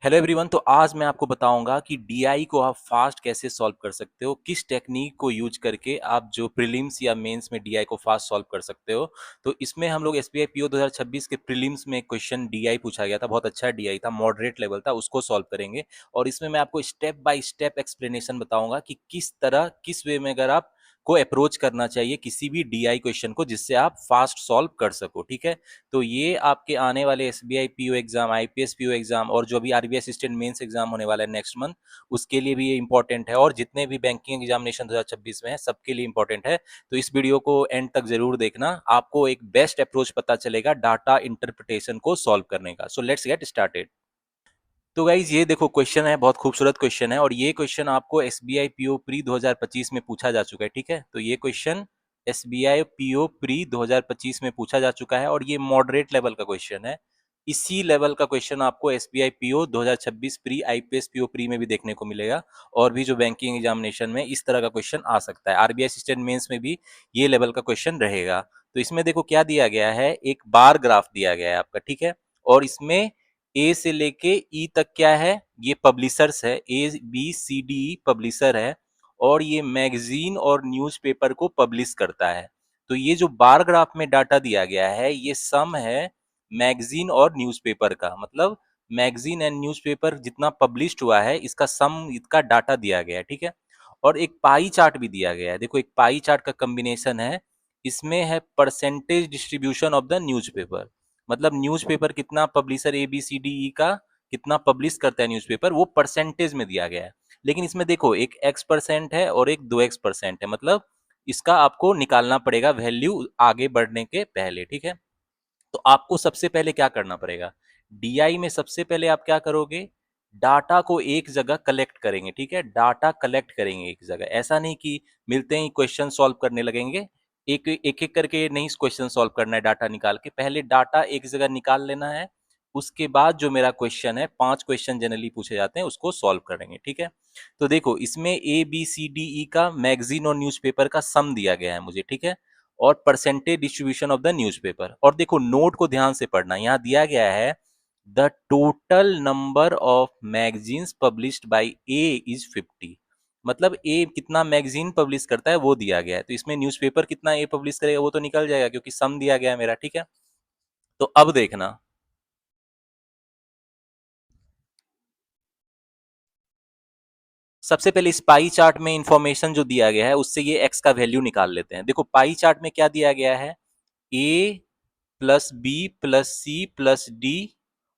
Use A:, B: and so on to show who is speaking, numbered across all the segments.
A: Hello everyone. तो आज मैं आपको बताऊंगा कि डीआई को आप फास्ट कैसे सॉल्व कर सकते हो, किस टेक्निक को यूज करके आप जो प्रीलिम्स या मेंस में डीआई को फास्ट सॉल्व कर सकते हो। तो इसमें हम लोग एसबीआई पीओ 2026 के प्रीलिम्स में क्वेश्चन डीआई पूछा गया था, बहुत अच्छा डीआई था, मॉडरेट लेवल था, उसको सॉल्व करेंगे। और इसमें मैं आपको स्टेप बाय स्टेप एक्सप्लेनेशन बताऊंगा कि किस तरह किस वे में अगर आप को अप्रोच करना चाहिए किसी भी डीआई क्वेश्चन को, जिससे आप फास्ट सॉल्व कर सको। ठीक है, तो ये आपके आने वाले SBI PO exam, IPS PO exam और जो अभी आरबीआई असिस्टेंट मेंस एग्जाम होने वाला है नेक्स्ट मंथ, उसके लिए भी ये इंपॉर्टेंट है। और जितने भी बैंकिंग एग्जामिनेशन 2026 में है सबके लिए इंपॉर्टेंट है। तो इस वीडियो को एंड तक जरूर देखना, आपको एक बेस्ट अप्रोच पता चलेगा डाटा इंटरप्रिटेशन को सॉल्व करने का। So let's get started. तो गाइज ये देखो क्वेश्चन है, बहुत खूबसूरत क्वेश्चन है और ये क्वेश्चन आपको एसबीआई पीओ प्री 2025 में पूछा जा चुका है। ठीक है, तो ये क्वेश्चन एसबीआई पीओ प्री 2025 में पूछा जा चुका है और ये मॉडरेट लेवल का क्वेश्चन है। इसी लेवल का क्वेश्चन आपको SBI PO 2026 pre, IPS PO pre में भी देखने को मिलेगा। और भी जो बैंकिंग एग्जामिनेशन में इस तरह का क्वेश्चन आ सकता है, आरबीआई असिस्टेंट मेंस में भी ये लेवल का क्वेश्चन रहेगा। तो इसमें देखो क्या दिया गया है, एक बार ग्राफ दिया गया है आपका। ठीक है, और इसमें ए से लेके ई तक क्या है, ये पब्लिशर्स है, A B C D E publisher है और ये मैगजीन और न्यूज़पेपर को पब्लिश करता है। तो ये जो बार ग्राफ में डाटा दिया गया है ये सम है मैगजीन और न्यूज़पेपर का, मतलब मैगजीन एंड न्यूज़पेपर जितना पब्लिश्ड हुआ है इसका सम, इसका डाटा दिया गया है। ठीक है, और एक पाई चार्ट भी दिया गया है। देखो एक पाई चार्ट का कॉम्बिनेशन है, इसमें है percentage distribution of the newspaper, मतलब न्यूज़पेपर कितना publisher A B C D E का कितना पब्लिश करता है न्यूज़पेपर, वो परसेंटेज में दिया गया है। लेकिन इसमें देखो एक x% है और एक 2x% है, मतलब इसका आपको निकालना पड़ेगा वैल्यू आगे बढ़ने के पहले। ठीक है, तो आपको सबसे पहले क्या करना पड़ेगा, डीआई में सबसे पहले आप क्या करोगे, डाटा को एक जगह कलेक्ट करेंगे। ठीक है, डाटा कलेक्ट करेंगे एक जगह, ऐसा नहीं कि मिलते ही क्वेश्चन सॉल्व करने लगेंगे। एक एक एक करके नहीं क्वेश्चन सॉल्व करना है, डाटा निकाल के पहले डाटा एक जगह निकाल लेना है। उसके बाद जो मेरा क्वेश्चन है, 5 क्वेश्चन जनरली पूछे जाते हैं, उसको सॉल्व करेंगे। ठीक है, तो देखो इसमें ए बी सी डी ई का मैगजीन और न्यूज़पेपर का सम दिया गया है मुझे। ठीक है, और percentage distribution of the newspaper. और देखो नोट को ध्यान से पढ़ना, यहाँ दिया गया है the total number of magazines published by A is 50, मतलब ए कितना मैगजीन पब्लिश करता है वो दिया गया है। तो इसमें न्यूज़पेपर कितना ए पब्लिश करेगा वो तो निकल जाएगा क्योंकि सम दिया गया है मेरा। ठीक है, तो अब देखना, सबसे पहले इस पाई चार्ट में इंफॉर्मेशन जो दिया गया है उससे ये एक्स का वैल्यू निकाल लेते हैं। देखो पाई चार्ट में क्या दिया गया है, A plus B plus C plus D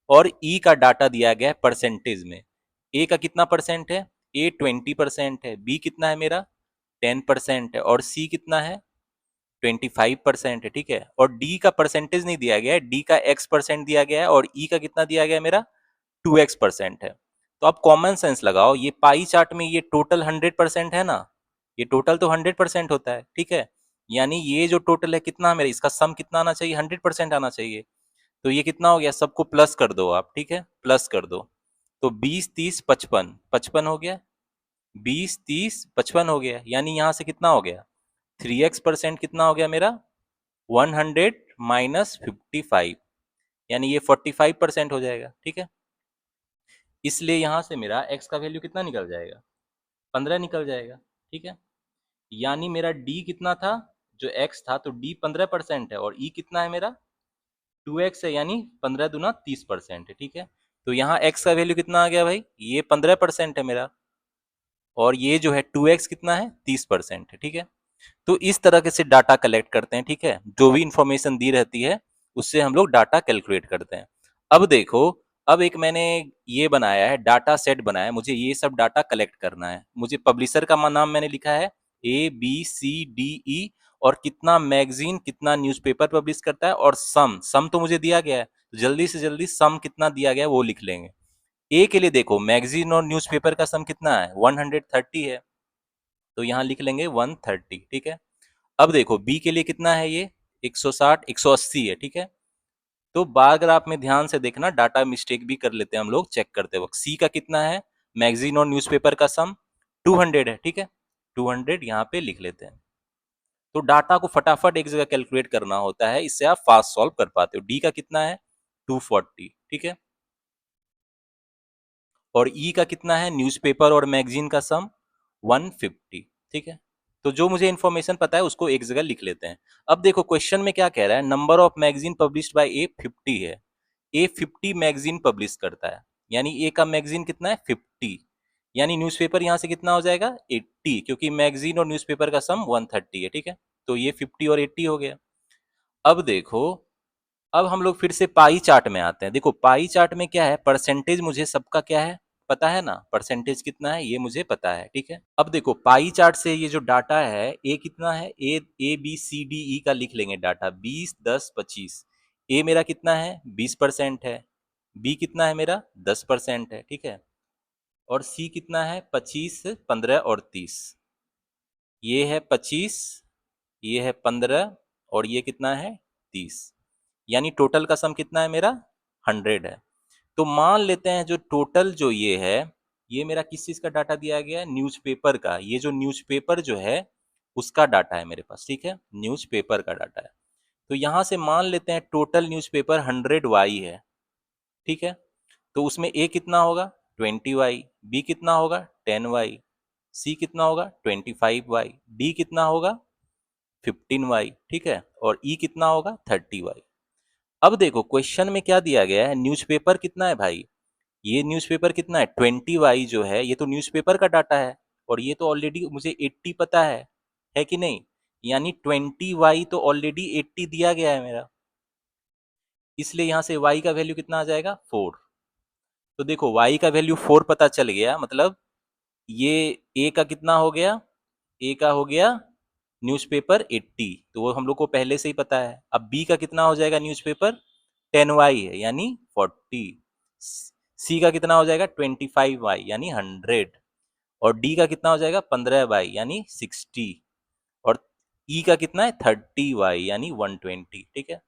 A: और ई का डाटा दिया गया है परसेंटेज में। ए का कितना परसेंट है, ए 20% है, बी कितना है मेरा 10% है और सी कितना है 25% है। ठीक है, और डी का परसेंटेज नहीं दिया गया है, डी का x% दिया गया है और ई का कितना दिया गया है मेरा 2x% है। तो आप कॉमन सेंस लगाओ, ये पाई चार्ट में ये टोटल 100% है ना, ये टोटल तो 100% होता है। ठीक है, यानी ये जो टोटल है कितना मेरा, इसका सम कितना आना चाहिए, 100% आना चाहिए। तो ये कितना हो गया, सबको प्लस कर दो आप। ठीक है, प्लस कर दो, तो 20 30 55, 55 हो गया, 20 30 55 हो गया, यानी यहां से कितना हो गया 3x% कितना हो गया मेरा 100 माइनस 55, यानी ये 45% हो जाएगा। ठीक है, इसलिए यहां से मेरा x का वैल्यू कितना निकल जाएगा 15 निकल जाएगा। ठीक है, यानी मेरा d कितना था, जो x था तो d 15% है और e कितना है मेरा 2x है, यानी 15 दूना 30% है। ठीक है, तो यहाँ x का वैल्यू कितना आ गया भाई, ये 15% है मेरा और ये जो है 2x कितना है 30% है। ठीक है, तो इस तरह के से डाटा कलेक्ट करते हैं। ठीक है, जो भी इंफॉर्मेशन दी रहती है उससे हम लोग डाटा कैलकुलेट करते हैं। अब देखो, अब एक मैंने ये बनाया है, डाटा सेट बनाया है, मुझे ये सब डाटा कलेक्ट करना है। मुझे पब्लिशर का नाम मैंने लिखा है ए बी सी डी ई और कितना मैगजीन कितना न्यूज़पेपर पब्लिश करता है और सम, सम तो मुझे दिया गया है, तो जल्दी से जल्दी सम कितना दिया गया है वो लिख लेंगे। ए के लिए देखो मैगजीन और न्यूज़पेपर का सम कितना है 130 है, तो यहाँ लिख लेंगे 130। ठीक है, अब देखो बी के लिए कितना है, ये 160 180 है। ठीक है, तो बार ग्राफ में ध्यान से देखना, डाटा मिस्टेक भी कर लेते हैं हम लोग चेक करते वक्त। सी का कितना है, मैगजीन और न्यूज़पेपर का सम 200 है। ठीक है, 200 यहाँ पे लिख लेते हैं। तो डाटा को फटाफट एक जगह कैलकुलेट करना होता है, इससे आप फास्ट सॉल्व कर पाते हो। डी का कितना है 240। ठीक है, और ई का कितना है, न्यूज़पेपर और मैगजीन का सम 150। ठीक है, तो जो मुझे इन्फॉर्मेशन पता है उसको एक जगह लिख लेते हैं। अब देखो क्वेश्चन में क्या कह रहा है, number of magazine published by A 50 है। ए 50 मैगजीन पब्लिश करता है, यानी ए का मैगजीन कितना है 50, यानी न्यूज़पेपर यहाँ से कितना हो जाएगा 80, क्योंकि मैगजीन और न्यूज़पेपर का सम 130 है। ठीक है, तो ये 50 और 80 हो गया। अब देखो, अब हम लोग फिर से पाई चार्ट में आते हैं। देखो पाई चार्ट में क्या है, परसेंटेज मुझे सबका क्या है पता है ना, परसेंटेज कितना है ये मुझे पता है। ठीक है, अब देखो पाई चार्ट से ये जो डाटा है, ए कितना है, A B C D E का लिख लेंगे डाटा, 20 10 25। ए मेरा कितना है 20% है, बी कितना है मेरा 10% है। ठीक है, और सी कितना है 25 15 और 30। ये है 25, ये है 15 और ये कितना है 30, यानी टोटल का सम कितना है मेरा 100 है। तो मान लेते हैं जो टोटल जो ये है, ये मेरा किस चीज का डाटा दिया गया है, न्यूज़पेपर का। ये जो न्यूज़पेपर जो है उसका डाटा है मेरे पास। ठीक है, न्यूज़पेपर का डाटा है। तो यहां से मान लेते हैं टोटल न्यूज़पेपर 100 वाई है। ठीक है, तो उसमें ए कितना होगा 20 वाई, बी कितना होगा 10 वाई, सी कितना होगा 25 वाई, डी कितना होगा 15 वाई। ठीक है, और ई कितना होगा 30 वाई। अब देखो क्वेश्चन में क्या दिया गया है, न्यूज़पेपर कितना है भाई, ये न्यूज़पेपर कितना है 20 वाई जो है, ये तो न्यूज़पेपर का डाटा है, और ये तो ऑलरेडी मुझे 80 पता है कि नहीं, यानी 20 वाई तो ऑलरेडी 80 दिया गया है मेरा, इसलिए यहां से वाई का वैल्यू कितना आ जाएगा 4। तो देखो वाई का वैल्यू 4 पता चल गया, मतलब ये ए का कितना हो गया, ए का हो गया न्यूज़पेपर 80, तो वो हम लोग को पहले से ही पता है। अब बी का कितना हो जाएगा न्यूज़पेपर 10 वाई है यानी 40, सी का कितना हो जाएगा 25 वाई यानी 100, और डी का कितना हो जाएगा 15 वाई यानी 60, और ई का कितना है 30 वाई यानी 120। ठीक है,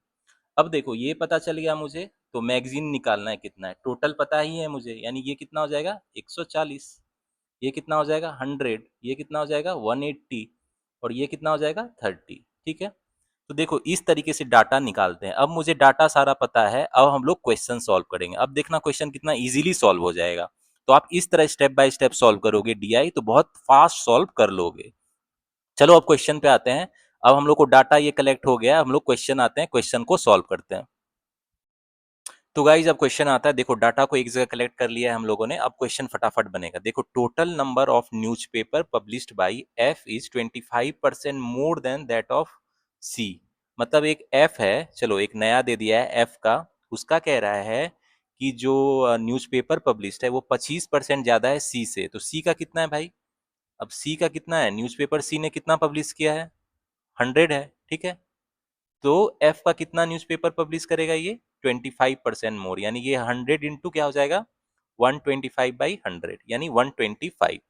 A: अब देखो ये पता चल गया मुझे, तो मैगजीन निकालना है कितना है, टोटल पता ही है मुझे, यानी ये कितना हो जाएगा 140, ये कितना हो जाएगा 100, ये कितना हो जाएगा 180, और ये कितना हो जाएगा 30। ठीक है, तो देखो इस तरीके से डाटा निकालते हैं। अब मुझे डाटा सारा पता है, अब हम लोग क्वेश्चन सॉल्व करेंगे। अब देखना क्वेश्चन कितना इजीली सॉल्व हो जाएगा। तो आप इस तरह स्टेप बाय स्टेप सॉल्व करोगे डीआई, तो बहुत फास्ट सॉल्व कर लोगे। चलो अब क्वेश्चन पे आते हैं। अब हम लोग को डाटा ये कलेक्ट हो गया, हम लोग क्वेश्चन आते हैं, क्वेश्चन को सॉल्व करते हैं। तो गाइज अब क्वेश्चन आता है, देखो डाटा को एक जगह कलेक्ट कर लिया है हम लोगों ने, अब क्वेश्चन फटाफट बनेगा। देखो total number of newspaper published by F is 25% more than that of C. मतलब एक एफ है, चलो एक नया दे दिया है एफ का, उसका कह रहा है कि जो न्यूज़पेपर पब्लिश्ड है वो 25% ज्यादा है सी से। तो सी का कितना है भाई, अब सी का कितना है, न्यूज़पेपर सी ने कितना पब्लिश किया है 100 है। ठीक है, तो एफ का कितना न्यूज़पेपर पब्लिश करेगा ये 25% मोर, यानी ये 100 इंटू क्या हो जाएगा 125/100 यानी 125।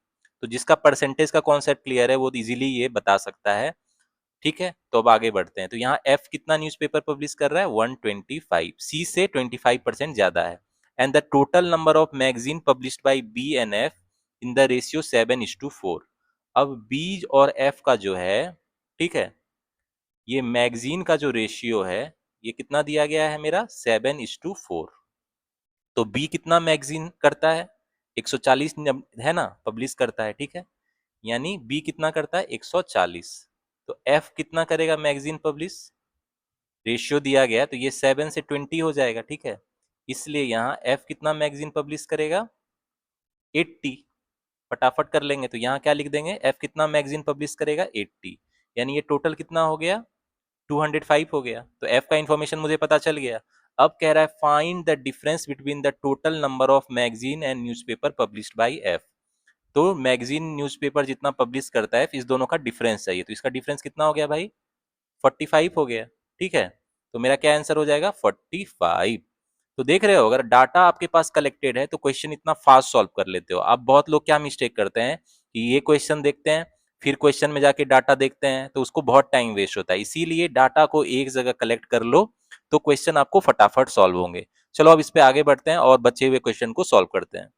A: तो जिसका परसेंटेज का कॉन्सेप्ट क्लियर है वो इजीली ये बता सकता है। ठीक है, तो अब आगे बढ़ते हैं। तो यहाँ एफ कितना न्यूज़पेपर पब्लिश कर रहा है 125, सी से 25% ज्यादा है। And the total number of magazine published by B and F in the ratio 7:4। अब बी और एफ का जो है, ठीक है, ये मैगजीन का जो रेशियो है ये कितना दिया गया है मेरा 7:4। तो बी कितना मैगजीन करता है 140 है ना पब्लिश करता है। ठीक है, यानी बी कितना करता है 140। तो एफ कितना करेगा मैगजीन पब्लिश, रेशियो दिया गया है, तो ये 7 से 20 हो जाएगा। ठीक है, इसलिए यहाँ एफ कितना मैगजीन पब्लिश करेगा 80। फटाफट कर लेंगे, तो यहाँ क्या लिख देंगे, एफ कितना मैगजीन पब्लिश करेगा 80, यानी ये टोटल कितना हो गया 205 हो गया। तो एफ का इंफॉर्मेशन मुझे पता चल गया। अब कह रहा है find the difference between the total number of magazine and newspaper published by F. तो मैगजीन न्यूज़पेपर जितना पब्लिश करता है इस दोनों का डिफरेंस चाहिए, तो इसका डिफरेंस कितना हो गया भाई 45 हो गया। ठीक है, तो मेरा क्या आंसर हो जाएगा 45। तो देख रहे हो, अगर डाटा आपके पास कलेक्टेड है तो क्वेश्चन इतना फास्ट सॉल्व कर लेते हो। अब बहुत लोग क्या मिस्टेक करते हैं कि ये क्वेश्चन देखते हैं फिर क्वेश्चन में जाके डाटा देखते हैं, तो उसको बहुत टाइम वेस्ट होता है। इसीलिए डाटा को एक जगह कलेक्ट कर लो तो क्वेश्चन आपको फटाफट सॉल्व होंगे। चलो अब इस पे आगे बढ़ते हैं और बचे हुए क्वेश्चन को सॉल्व करते हैं।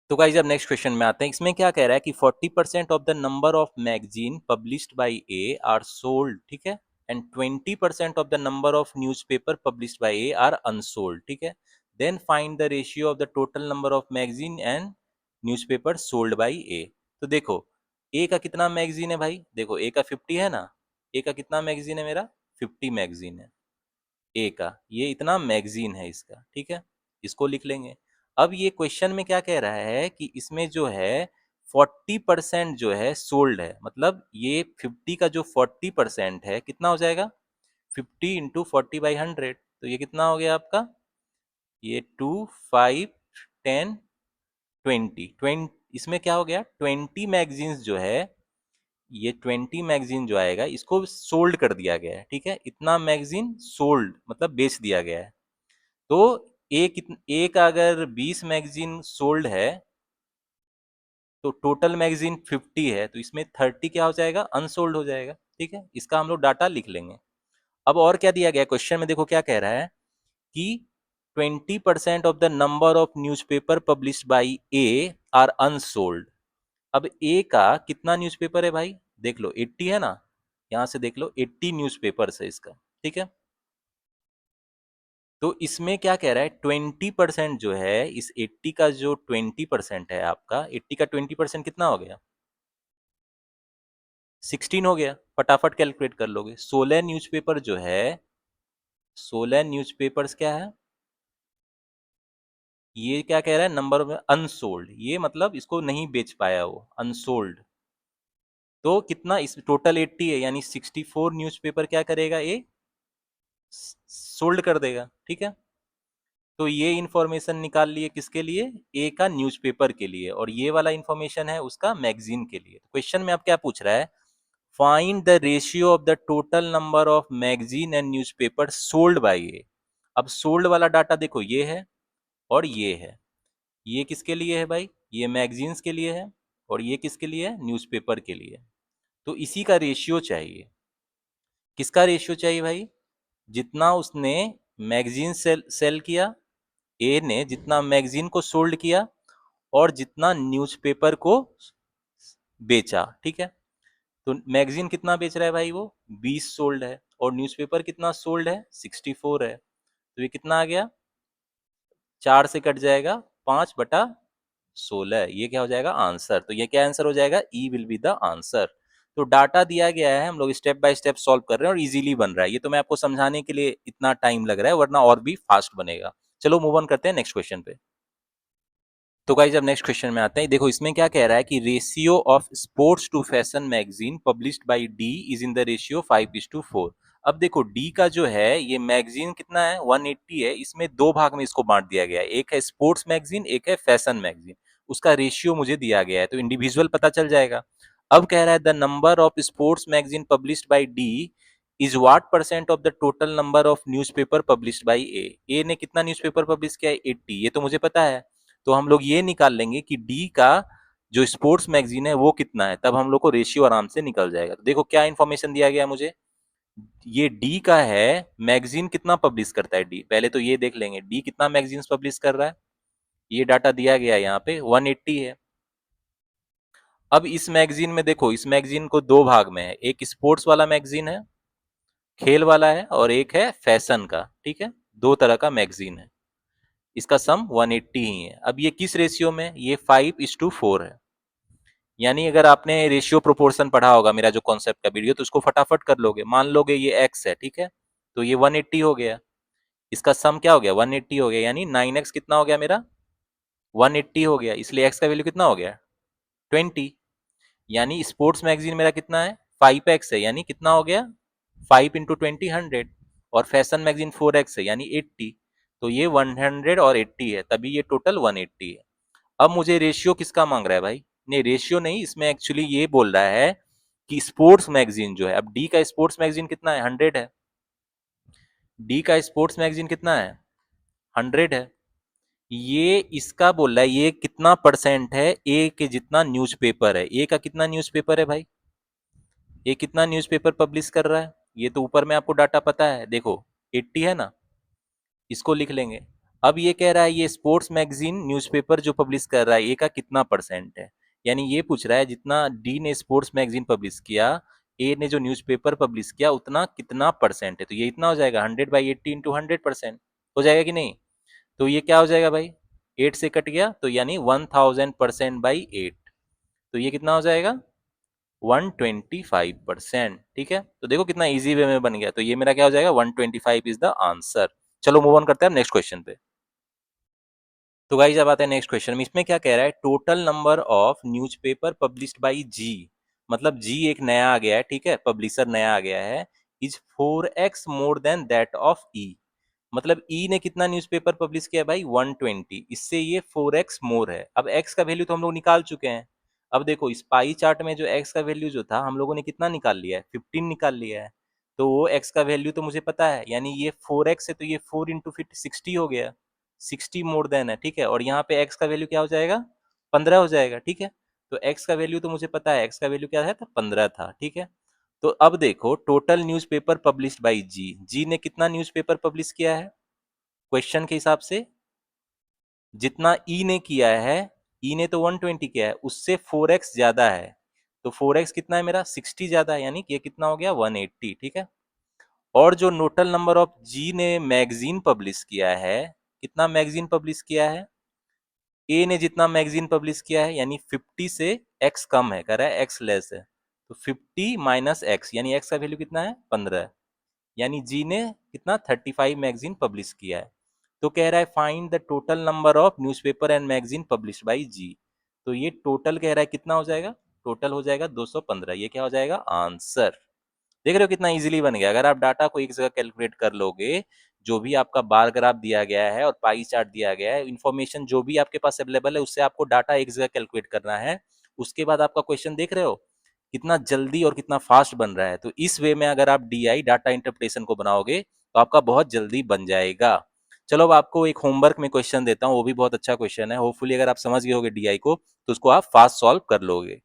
A: तो गाइस अब नेक्स्ट क्वेश्चन में आते हैं। इसमें क्या कह रहा है कि 40% of the number of magazine published by A are sold, ठीक है, and 20% of the number of newspaper published by A are unsold. ठीक है, then find the ratio of the total number of magazine and newspaper sold by A. तो देखो ए का कितना magazine है भाई, देखो ए का 50 है ना, ए का कितना मैगजीन है मेरा, 50 मैगजीन है ए का, ये इतना मैगजीन है इसका, ठीक है, इसको लिख लेंगे। अब ये क्वेश्चन में क्या कह रहा है कि इसमें जो है 40% जो है सोल्ड है, मतलब ये 50 का जो 40% है कितना हो जाएगा, 50 इंटू 40/100, तो ये कितना हो गया आपका, ये 2 5 10 20 इसमें क्या हो गया, 20 मैगजीन्स जो है, ये 20 मैगजीन जो आएगा इसको सोल्ड कर दिया गया है, ठीक है, इतना मैगजीन सोल्ड मतलब बेच दिया गया है। तो एक अगर 20 मैगजीन सोल्ड है तो टोटल मैगजीन 50 है, तो इसमें 30 क्या हो जाएगा, अनसोल्ड हो जाएगा, ठीक है, इसका हम लोग डाटा लिख लेंगे। अब और क्या दिया गया क्वेश्चन में, देखो क्या कह रहा है कि 20% of the number of newspaper published by A are unsold. अब ए का कितना न्यूज़पेपर है भाई, देख लो 80 है ना, यहां से देख लो 80 न्यूज़पेपर्स है इसका, ठीक है। तो इसमें क्या कह रहा है, 20% जो है इस 80 का जो 20% है आपका, 80 का 20% कितना हो गया, 16 हो गया, फटाफट कैलकुलेट कर लोगे। 16 न्यूज़पेपर जो है, 16 न्यूज़पेपर्स क्या है, ये क्या कह रहा है, नंबर में अनसोल्ड, ये मतलब इसको नहीं बेच पाया वो, अनसोल्ड। तो कितना, इस टोटल 80 है यानी 64 न्यूज़पेपर क्या करेगा ये, सोल्ड कर देगा, ठीक है। तो ये इंफॉर्मेशन निकाल लिए किसके लिए, ए का न्यूज़पेपर के लिए, और ये वाला इंफॉर्मेशन है उसका मैगजीन के लिए। क्वेश्चन में आप क्या पूछ रहा है, find the ratio of the total number of magazine and newspaper sold by A. अब सोल्ड वाला डाटा देखो ये है और ये है, ये किसके लिए है भाई, ये मैगजीन्स के लिए है, और ये किसके लिए है, न्यूज़पेपर के लिए। तो इसी का रेशियो चाहिए, किसका रेशियो चाहिए भाई, जितना उसने मैगजीन सेल किया, ए ने जितना मैगजीन को सोल्ड किया और जितना न्यूज़पेपर को बेचा, ठीक है। तो मैगजीन कितना बेच रहा है भाई, वो 20 सोल्ड है, और न्यूज़पेपर कितना सोल्ड है, 64 है। तो ये कितना आ गया, 4 से कट जाएगा 5/16, ये क्या हो जाएगा आंसर। तो ये क्या आंसर हो जाएगा, ई विल बी द आंसर। तो डाटा दिया गया है, हम लोग स्टेप बाय स्टेप सॉल्व कर रहे हैं और इजीली बन रहा है, ये तो मैं आपको समझाने के लिए इतना टाइम लग रहा है, वरना और भी फास्ट बनेगा। चलो मूव ऑन करते हैं नेक्स्ट क्वेश्चन पे। तो गाइस अब नेक्स्ट क्वेश्चन में आते हैं, देखो इसमें क्या कह रहा है कि ratio of sports to fashion magazine published by D is in the ratio 5:4। अब देखो डी का जो है ये मैगजीन कितना है, 180 है, इसमें दो भाग में इसको बांट दिया गया है, एक है स्पोर्ट्स मैगजीन, एक है फैशन मैगजीन। उसका रेशियो मुझे दिया गया है, तो इंडिविजुअल पता चल जाएगा। अब कह रहा है the number of sports magazine published by D is what percent of the total number of newspaper published by A. A ने कितना न्यूज़पेपर पब्लिश किया है, 80, ये तो मुझे पता है। तो हम लोग ये निकाल लेंगे कि डी का जो स्पोर्ट्स मैगजीन है वो कितना है, तब हम लोग को रेशियो आराम से निकल जाएगा। तो देखो क्या इन्फॉर्मेशन दिया गया है मुझे, ये डी का है, मैगजीन कितना पब्लिश करता है डी, पहले तो ये देख लेंगे डी कितना मैगजीन पब्लिश कर रहा है, ये डाटा दिया गया है यहाँ पे 180 है। अब इस मैगजीन में देखो, इस मैगजीन को दो भाग में है, एक स्पोर्ट्स वाला मैगजीन है, खेल वाला है, और एक है फैशन का, ठीक है, दो तरह का मैगजीन है, इसका सम 180 ही है। अब ये किस रेशियो में, ये 5:4 है, यानी अगर आपने रेशियो प्रोपोर्शन पढ़ा होगा मेरा जो कॉन्सेप्ट का वीडियो, तो उसको फटाफट कर लोगे, मान लोगे ये x है, ठीक है, तो ये 180 हो गया, इसका सम क्या हो गया 180 हो गया, यानी 9x कितना हो गया मेरा, 180 हो गया, इसलिए x का वैल्यू कितना हो गया 20। यानी स्पोर्ट्स मैगजीन मेरा कितना है 5x है, यानी कितना हो गया 5 इंटू 20 100, और फैशन मैगजीन 4x है यानी 80। तो ये 100 और 80 है, तभी ये टोटल 180 है। अब मुझे रेशियो किसका मांग रहा है भाई, नहीं रेशियो नहीं, इसमें एक्चुअली ये बोल रहा है कि स्पोर्ट्स मैगजीन जो है, अब डी का स्पोर्ट्स मैगजीन कितना है 100 है, डी का स्पोर्ट्स मैगजीन कितना है 100 है, ये इसका बोल रहा है ये कितना परसेंट है ए के जितना न्यूज़पेपर है, ए का कितना न्यूज़पेपर है भाई, ए कितना न्यूज़पेपर पब्लिश कर रहा है, ये तो ऊपर में आपको डाटा पता है, देखो 80 है ना, इसको लिख लेंगे। अब ये कह रहा है ये स्पोर्ट्स मैगजीन न्यूज़पेपर जो पब्लिश कर रहा है ए का कितना परसेंट है, यानी ये पूछ रहा है जितना डी ने स्पोर्ट्स मैगजीन पब्लिश किया, ए ने जो न्यूज़पेपर पब्लिश किया उतना कितना परसेंट है, तो ये इतना हो जाएगा 100/80 इंटू 100% हो जाएगा कि नहीं। तो ये क्या हो जाएगा भाई, 8 से कट गया तो यानी 1000% बाई 8, तो ये कितना हो जाएगा 125%। ठीक है, तो देखो कितना इजी वे में बन गया, तो ये मेरा क्या हो जाएगा 125 इज द आंसर। चलो मूव ऑन करते हैं नेक्स्ट क्वेश्चन पे। तो गाइस अब आते हैं नेक्स्ट क्वेश्चन में। इसमें क्या कह रहा है, total number of newspaper published by G, मतलब जी एक नया आ गया है, ठीक है, पब्लिशर नया आ गया है, is 4x more than that of E. मतलब ई ने कितना न्यूज़पेपर पब्लिश किया है भाई 120, इससे ये 4x मोर है। अब x का वैल्यू तो हम लोग निकाल चुके हैं। अब देखो इस पाई चार्ट में जो x का वैल्यू जो था हम लोगों ने कितना निकाल लिया है, 15 निकाल लिया है। तो वो x का वैल्यू तो मुझे पता है, यानी ये 4x है तो ये 4 इंटू फिर 60 हो गया, 60 मोर देन है, ठीक है। और यहाँ पे x का वैल्यू क्या हो जाएगा 15 हो जाएगा, ठीक है। तो x का वैल्यू तो मुझे पता है, x का वैल्यू क्या है तो 15 था, ठीक है। तो अब देखो टोटल न्यूज़पेपर पब्लिश्ड बाय जी, जी ने कितना न्यूज़पेपर पब्लिश किया है क्वेश्चन के हिसाब से, जितना ई ने किया है, ई ने तो 120 किया है, उससे 4x ज्यादा है। तो 4x कितना है मेरा 60 ज्यादा है, यानी कि ये कितना हो गया 180, ठीक है। और जो टोटल नंबर ऑफ जी ने मैगजीन पब्लिश किया है, कितना मैगजीन पब्लिश किया है, ए ने जितना मैगजीन पब्लिश किया है, यानी 50 से x कम है, कह रहा है x लेस है, तो 50 माइनस x, यानी x का वैल्यू कितना है 15, यानी जी ने कितना 35 मैगजीन पब्लिश किया है। तो कह रहा है find the total number of newspaper and magazine published by G. तो ये टोटल कह रहा है कितना हो जाएगा, टोटल हो जाएगा 215, ये क्या हो जाएगा आंसर। देख रहे हो कितना इजीली बन गया। अगर आप डाटा को एक जगह कैलकुलेट कर लोगे, जो भी आपका बार ग्राफ दिया गया है और पाई चार्ट दिया गया है, इन्फॉर्मेशन जो भी आपके पास अवेलेबल है उससे आपको डाटा एक जगह कैलकुलेट करना है, उसके बाद आपका क्वेश्चन देख रहे हो कितना जल्दी और कितना फास्ट बन रहा है। तो इस वे में अगर आप डीआई डाटा इंटरप्रिटेशन को बनाओगे तो आपका बहुत जल्दी बन जाएगा। चलो अब आपको एक होमवर्क में क्वेश्चन देता हूँ, वो भी बहुत अच्छा क्वेश्चन है, होपफुली अगर आप समझ गए होगे डीआई को तो उसको आप फास्ट सॉल्व कर लोगे।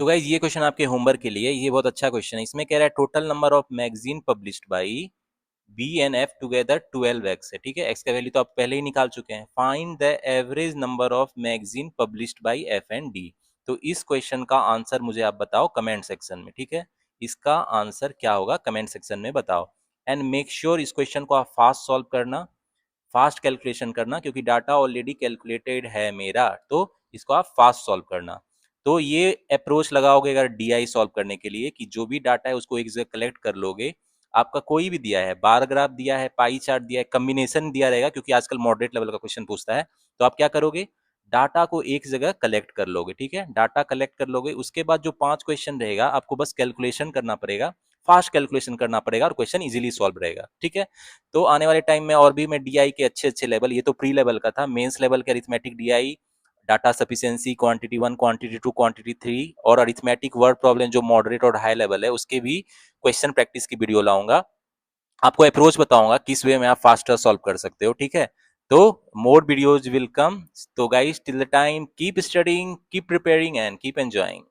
A: तो गाइज ये क्वेश्चन आपके होमवर्क के लिए, ये बहुत अच्छा क्वेश्चन है। इसमें कह रहा है total number of magazine published by B and F together 12x है, ठीक है। एक्स का वैल्यू तो आप पहले ही निकाल चुके हैं। Find the average number of magazine published by F and D. तो इस क्वेश्चन का आंसर मुझे आप बताओ कमेंट सेक्शन में, ठीक है। इसका आंसर क्या होगा कमेंट सेक्शन में बताओ। एंड मेक श्योर इस क्वेश्चन को आप फास्ट सॉल्व करना, फास्ट कैलकुलेशन करना, क्योंकि डाटा ऑलरेडी कैलकुलेटेड है मेरा, तो इसको आप फास्ट सॉल्व करना। तो ये अप्रोच लगाओगे अगर डीआई सॉल्व करने के लिए, कि जो भी डाटा है उसको एक जगह कलेक्ट कर लोगे, आपका कोई भी दिया है, बार ग्राफ दिया है, पाई चार्ट दिया है, कॉम्बिनेशन दिया रहेगा, क्योंकि आजकल मॉडरेट लेवल का क्वेश्चन पूछता है, तो आप क्या करोगे डाटा को एक जगह कलेक्ट कर लोगे, ठीक है। डाटा कलेक्ट कर लोगे, उसके बाद जो 5 क्वेश्चन रहेगा आपको बस कैलकुलेशन करना पड़ेगा, फास्ट कैलकुलेशन करना पड़ेगा और क्वेश्चन इजीली सॉल्व रहेगा, ठीक है। तो आने वाले टाइम में और भी मैं डीआई के अच्छे अच्छे लेवल, ये तो प्री लेवल का था, मेंस लेवल के arithmetic DI, data sufficiency quantity 1 quantity 2 quantity 3 और अरिथमेटिक वर्ड प्रॉब्लम जो मॉडरेट और हाई लेवल है उसके भी क्वेश्चन प्रैक्टिस की वीडियो लाऊंगा। आपको अप्रोच बताऊंगा किस वे में आप फास्टर सॉल्व कर सकते हो, ठीक है। तो मोर वीडियोज विल कम। तो guys till the time keep studying, keep preparing and keep enjoying.